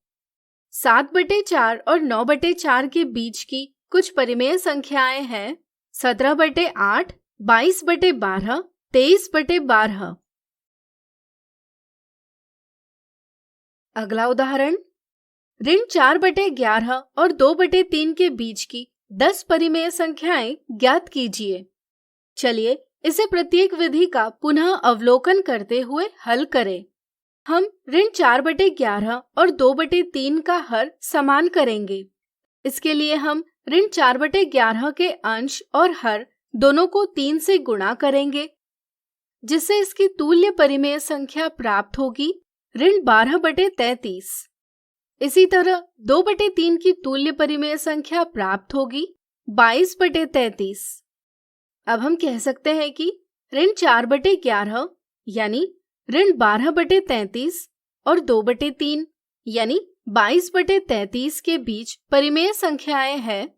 7/4 और 9/4 के बीच की कुछ परिमेय संख्याएं हैं 17/8, 22/12, 23/12। अगला उदाहरण, ऋण 4/11 और 2/3 के बीच की 10 परिमेय संख्याएं ज्ञात कीजिए। चलिए इसे प्रत्येक विधि का पुनः अवलोकन करते हुए हल करें। हम ऋण 4/11 और 2/3 का हर समान करेंगे। इसके लिए हम ऋण 4/11 के अंश और हर दोनों को 3 से गुणा करेंगे, जिससे इसकी तुल्य परिमेय संख्या प्राप्त होगी ऋण 12/33। इसी तरह 2/3 की तुल्य परिमेय संख्या प्राप्त होगी 22/33। अब हम कह सकते हैं कि ऋण 4/11 यानी ऋण 12/33 और 2/3 यानी 22/33 के बीच परिमेय संख्याएं हैं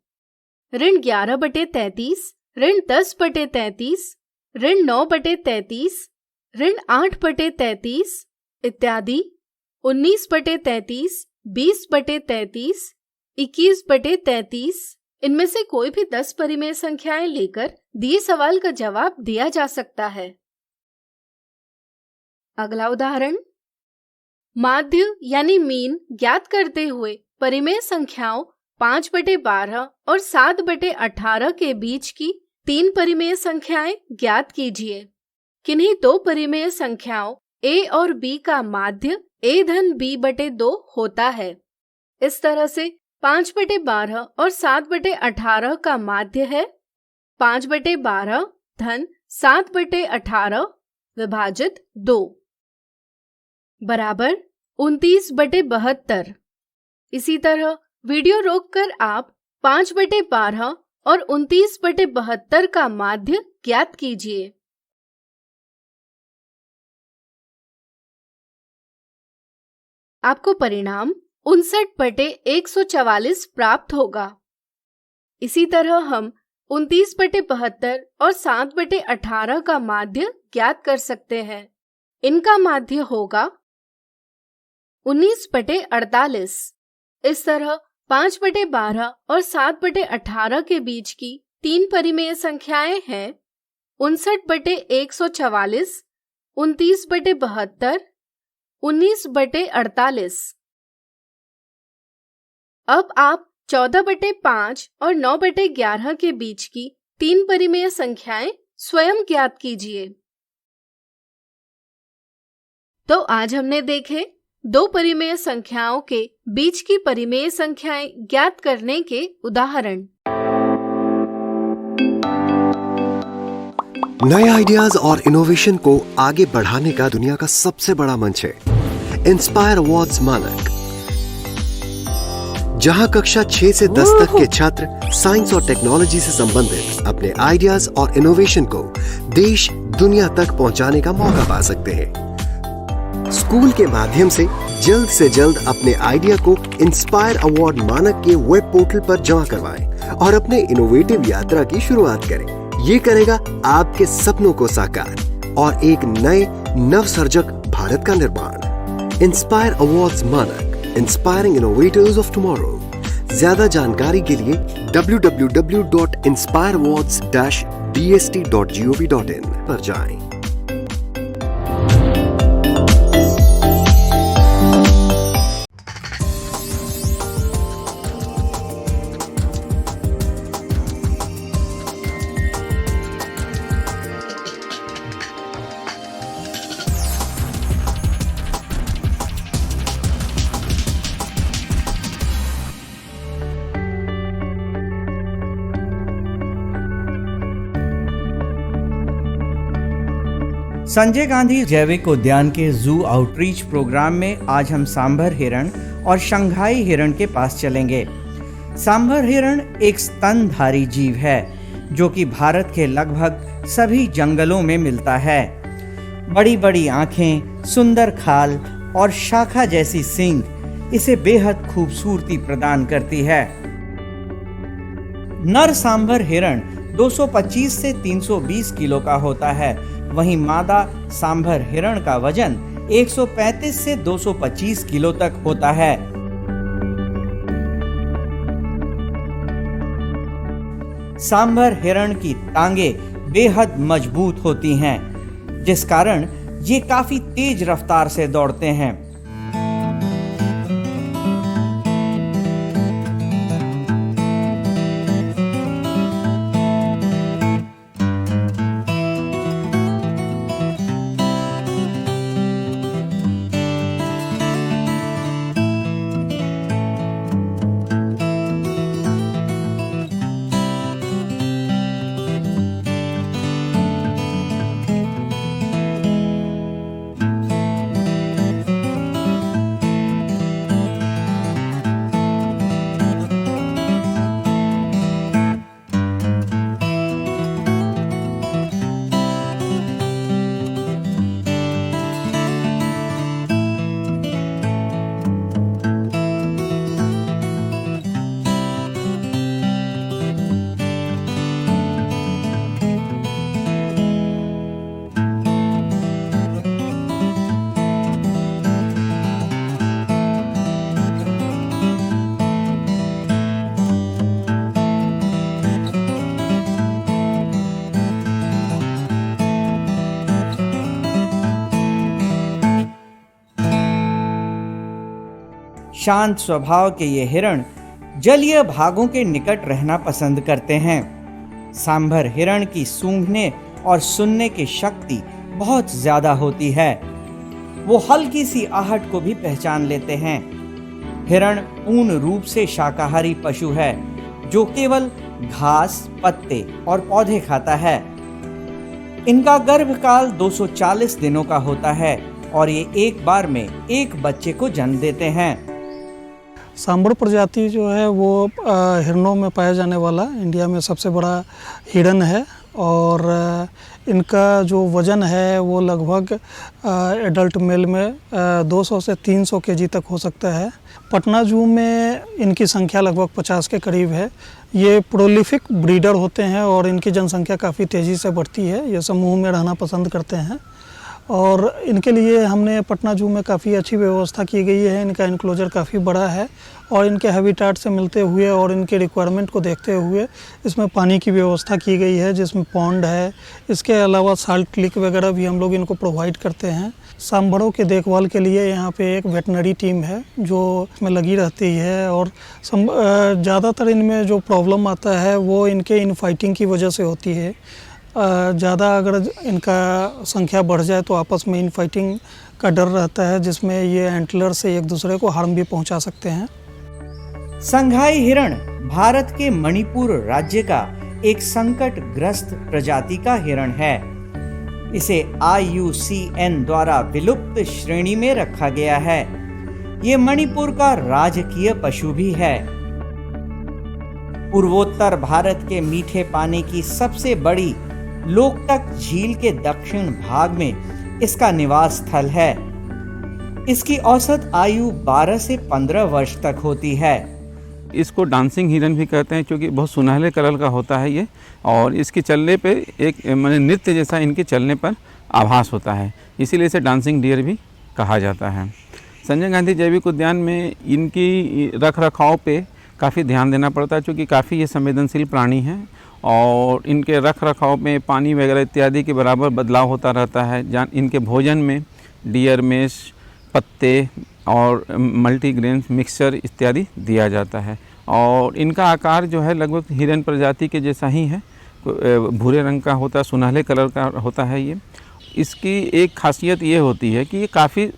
ऋण 11/33, ऋण 10/33, ऋण 9/33, ऋण 8/33 इत्यादि, 19/33, 20/33, 21/33। इनमें से कोई भी 10 परिमेय संख्याएं लेकर दिए सवाल का जवाब दिया जा सकता है। अगला उदाहरण, माध्य यानी मीन ज्ञात करते हुए परिमेय संख्याओं 5/12 और 7/18 के बीच की 3 परिमेय संख्याएं ज्ञात कीजिए। किन्हीं 2 परिमेय संख्याओं a और b का माध्य a-b/2 होता है। इस तरह से 5/12 और 7/18 का माध्य है 5/12 धन 7/18 विभाजित 2 बराबर 29/72। इसी तरह वीडियो रोककर आप 5/12 और 29/72 का माध्य ज्ञात कीजिए। आपको परिणाम 59/144 प्राप्त होगा। इसी तरह हम 29/72 और 7/18 का माध्य ज्ञात कर सकते हैं। इनका माध्य होगा 19/48। इस तरह 5/12 और 7/18 के बीच की 3 परिमेय संख्याएं हैं 59/144, 29/72, 19/48। अब आप 14/5 और 9/11 के बीच की 3 परिमेय संख्याएं स्वयं ज्ञात कीजिए। तो आज हमने देखे 2 परिमेय संख्याओं के बीच की परिमेय संख्याएं ज्ञात करने के उदाहरण। नए आइडियाज और इनोवेशन को आगे बढ़ाने का दुनिया का सबसे बड़ा मंच है इंस्पायर अवार्ड्स मानक, जहां कक्षा 6 से 10 तक के छात्र साइंस और टेक्नोलॉजी से संबंधित अपने आइडियाज और इनोवेशन को देश दुनिया तक पहुंचाने का मौका पा सकते हैं। स्कूल के माध्यम से जल्द अपने आइडिया को इंस्पायर अवार्ड मानक के वेब पोर्टल पर जमा करवाएं और अपने इनोवेटिव यात्रा की शुरुआत करें। ये करेगा आपके सपनों को साकार और एक नए नवसर्जक भारत का निर्माण। इंस्पायर अवार्ड्स मानक, इंस्पायरिंग इनोवेटर्स ऑफ टुमारो। ज्यादा जानकारी के लिए www.inspireawards-dst.gov.in पर जाएं। संजय गांधी जैविक उद्यान के जू आउटरीच प्रोग्राम में आज हम सांभर हिरण और शंघाई हिरण के पास चलेंगे। सांभर हिरण एक स्तनधारी जीव है जो कि भारत के लगभग सभी जंगलों में मिलता है। बड़ी बड़ी आंखें, सुंदर खाल और शाखा जैसी सींग इसे बेहद खूबसूरती प्रदान करती है। नर सांभर हिरण 225 से 320 किलो का होता है, वहीं मादा सांभर हिरण का वजन 135 से 225 किलो तक होता है। सांभर हिरण की टांगे बेहद मजबूत होती हैं, जिस कारण ये काफी तेज रफ्तार से दौड़ते हैं। शांत स्वभाव के ये हिरण जलीय भागों के निकट रहना पसंद करते हैं। सांभर हिरण की सूंघने और सुनने की शक्ति बहुत ज्यादा होती है। वो हल्की सी आहट को भी पहचान लेते हैं। हिरण पूर्ण रूप से शाकाहारी पशु है, जो केवल घास, पत्ते और पौधे खाता है। इनका गर्भकाल 240 दिनों का होता है और ये एक बार में एक बच्चे को जन्म देते हैं। सांभर प्रजाति जो है वो हिरणों में पाया जाने वाला इंडिया में सबसे बड़ा हिरण है और इनका जो वज़न है वो लगभग एडल्ट मेल में 200 से 300 केजी तक हो सकता है। पटना जू में इनकी संख्या लगभग 50 के करीब है। ये प्रोलिफिक ब्रीडर होते हैं और इनकी जनसंख्या काफ़ी तेज़ी से बढ़ती है। ये समूह में रहना पसंद करते हैं और इनके लिए हमने पटना जू में काफ़ी अच्छी व्यवस्था की गई है। इनका इनक्लोजर काफ़ी बड़ा है और इनके हैबिटेट से मिलते हुए और इनके रिक्वायरमेंट को देखते हुए इसमें पानी की व्यवस्था की गई है, जिसमें पॉन्ड है। इसके अलावा साल्ट लिक वगैरह भी हम लोग इनको प्रोवाइड करते हैं। सांभरों के देखभाल के लिए यहाँ पे एक वेटनरी टीम है जो इसमें लगी रहती है और ज़्यादातर इनमें जो प्रॉब्लम आता है वो इनके इनफाइटिंग की वजह से होती है। ज़्यादा अगर इनका संख्या बढ़ जाए तो आपस में इनफाइटिंग का डर रहता है, जिसमें ये एंटलर से एक दूसरे को हार्म भी पहुंचा सकते हैं। संघाई हिरण भारत के मणिपुर राज्य का एक संकटग्रस्त प्रजाति का हिरण है। इसे IUCN द्वारा विलुप्त श्रेणी में रखा गया है। ये मणिपुर का राजकीय पशु भी है। पूर्वोत्तर भारत के मीठे पानी की सबसे बड़ी लोकटक झील के दक्षिण भाग में इसका निवास स्थल है। इसकी औसत आयु 12 से 15 वर्ष तक होती है। इसको डांसिंग हिरन भी कहते हैं क्योंकि बहुत सुनहले कलर का होता है ये, और इसके चलने पे एक माने नृत्य जैसा इनके चलने पर आभास होता है, इसीलिए इसे डांसिंग डियर भी कहा जाता है। संजय गांधी जैविक उद्यान में इनकी रख रखाव पे काफ़ी ध्यान देना पड़ता है, क्योंकि काफ़ी ये संवेदनशील प्राणी हैं और इनके रख रखाव में पानी वगैरह इत्यादि के बराबर बदलाव होता रहता है। इनके भोजन में डियर मेश, पत्ते और मल्टीग्रेन मिक्सचर इत्यादि दिया जाता है और इनका आकार जो है लगभग हिरन प्रजाति के जैसा ही है। भूरे रंग का होता है, सुनहले कलर का होता है ये। इसकी एक खासियत ये होती है कि ये काफ़ी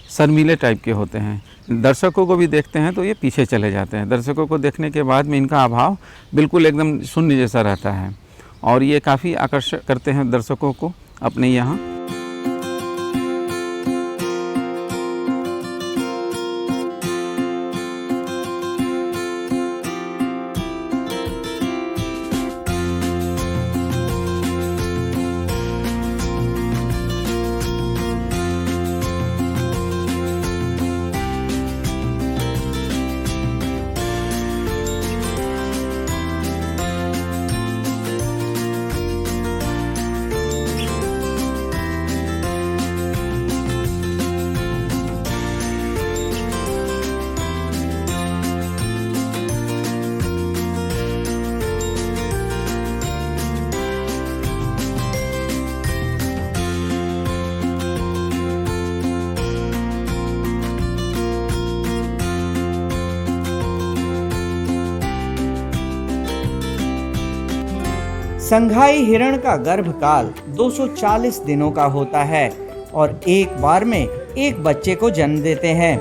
शर्मीले टाइप के होते हैं। दर्शकों को भी देखते हैं तो ये पीछे चले जाते हैं। दर्शकों को देखने के बाद में इनका अभाव बिल्कुल एकदम शून्य जैसा रहता है और ये काफ़ी आकर्षक करते हैं दर्शकों को अपने यहाँ। संघाई हिरण का गर्भकाल 240 दिनों का होता है और एक बार में एक बच्चे को जन्म देते हैं।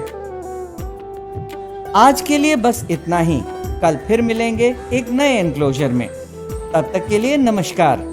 आज के लिए बस इतना ही। कल फिर मिलेंगे एक नए एनक्लोजर में। तब तक के लिए नमस्कार।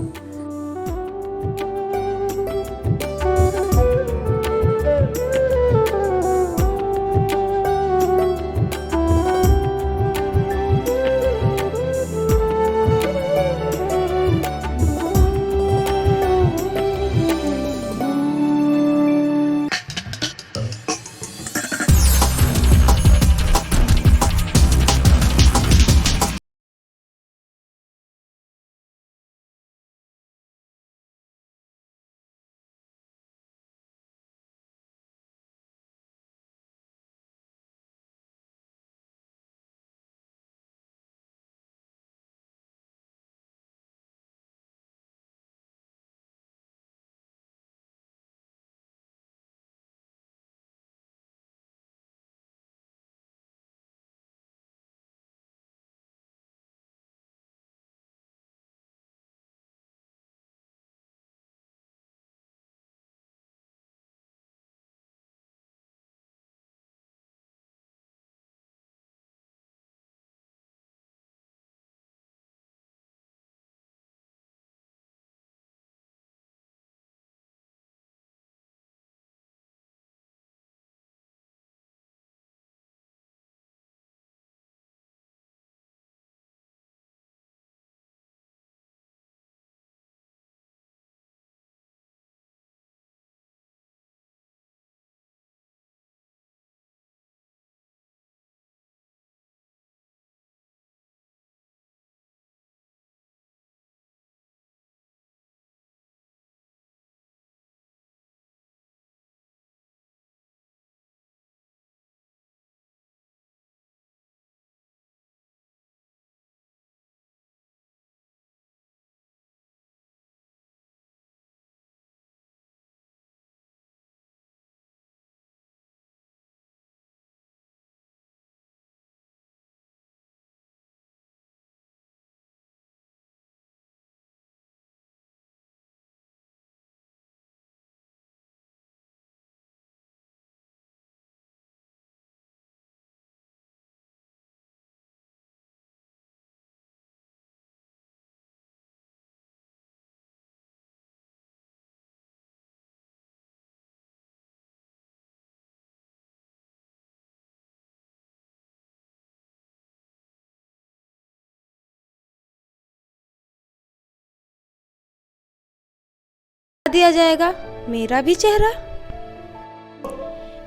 दिया जाएगा मेरा भी चेहरा,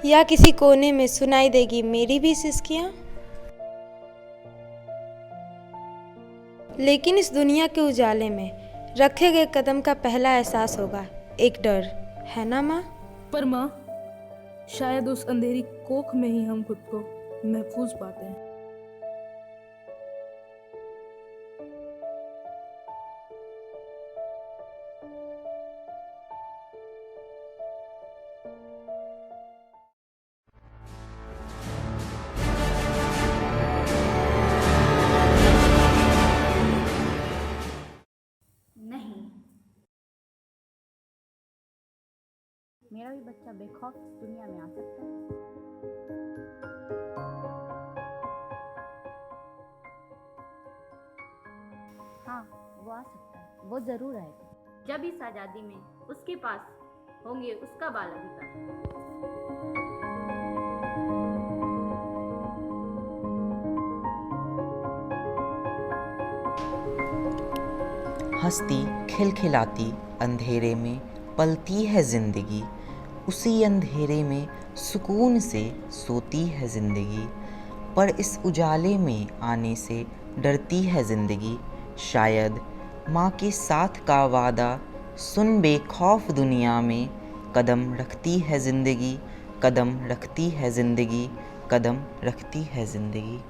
या किसी कोने में सुनाई देगी मेरी भी सिसकियां। लेकिन इस दुनिया के उजाले में रखे गए कदम का पहला एहसास होगा एक डर, है ना माँ? पर माँ, शायद उस अंधेरी कोख में ही हम खुद को महफूज पाते हैं। मेरा भी बच्चा बेखौफ दुनिया में आ सकता है। हाँ, वो आ सकता है, वो जरूर आएगा जब इस आज़ादी में उसके पास होंगे उसका बाल अधिकार। हंसती खिलखिलाती अंधेरे में पलती है जिंदगी, उसी अंधेरे में सुकून से सोती है जिंदगी। पर इस उजाले में आने से डरती है जिंदगी, शायद माँ के साथ का वादा सुन बेखौफ दुनिया में कदम रखती है जिंदगी, कदम रखती है जिंदगी, कदम रखती है जिंदगी।